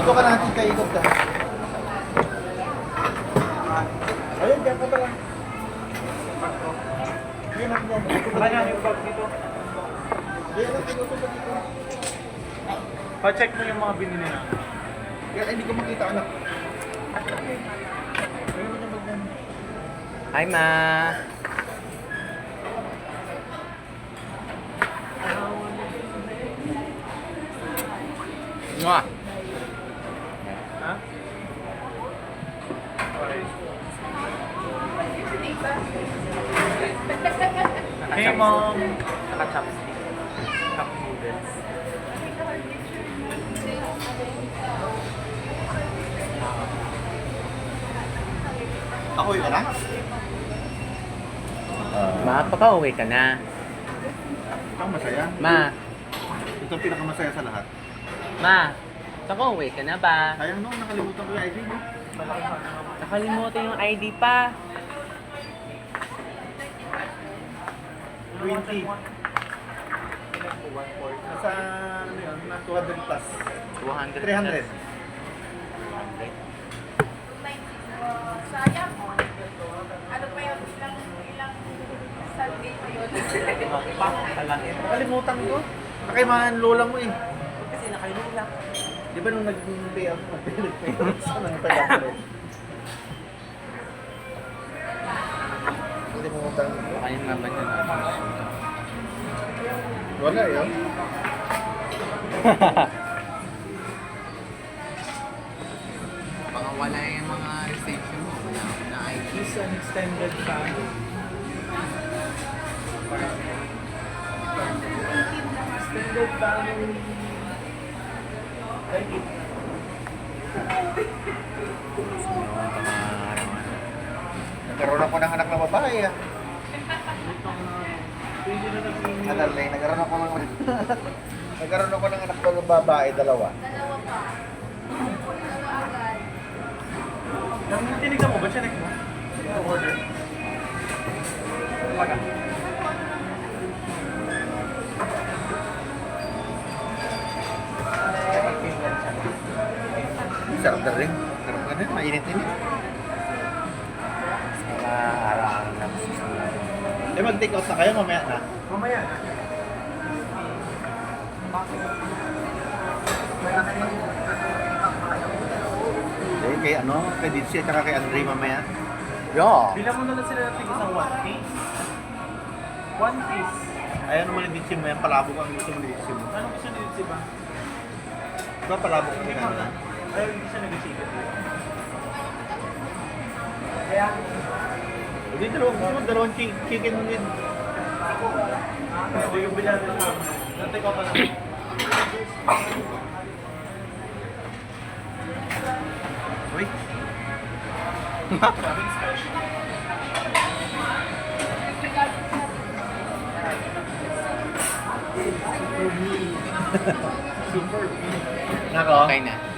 Dito ka natin kaikot ka. Ayun, diyan ka pala. Diyan lang dyan. Kaya yung bag dito. Diyan lang dito dito. Pa-check mo yung mga binili na. Kaya hindi ko makita anak. Hi, Ma. Mwah. Ha? Okay. Hey, Mom. Saka chopstick. Cup noodles. Ako yun anak? Ma, papauwi ka na. Ang masaya. Ma, Ito ang pinakamasaya sa lahat. Ma, papauwi ka na ba? Sayang no, nakalimutan ko yung ID mo. Nakalimutan yung ID pa. 20. Nasa ano yun, na 200 plus. 200. 300. Sayang. Ano pa yun? Ilang Sunday pa yun? Nakalimutan ko. Nakaimahan lola mo eh. Kasi nakalimutan. Di ba nung nag-pay ako, nag-pay ako sa nang pala. Nakalimutan ko. Kaya naman yun. Wala yun. Baka wala yung mga restriction mo. Wala akong na ID. Is an extended family. Extended family. Thank you. Nagkaroon ako ng anak na babae ah. Pwede na naging... Adalay, nagkaroon ako ng nagkaroon ako ng anak na babae, dalawa. Dalawa pa. Dalawa agad. Tinignan mo ba? Check mo? Order. Paga. Sarap na rin. Sarap na rin, mainit-init. Mga araw-araw na masusunod. Eh, mag-take out na kayo mamaya na. Mamaya na. Eh, kay ano, kay Ditsy at saka kay Andre mamaya. Yeah. Bilang mo na lang sila natin isang one piece. One piece. Ay, ano man yung Ditsy mo yan, palabok ang gusto mo ni Ditsy mo. Ano gusto nito si ba? Diba palabok ang ginagawa? Ayaw hindi siya nag-isikat. Kaya, Hindi, dalawang chicken with... hindi yung bilang nila. Nantay ko pa na. Uy, Maraming special. Super meal. nako. Okay na.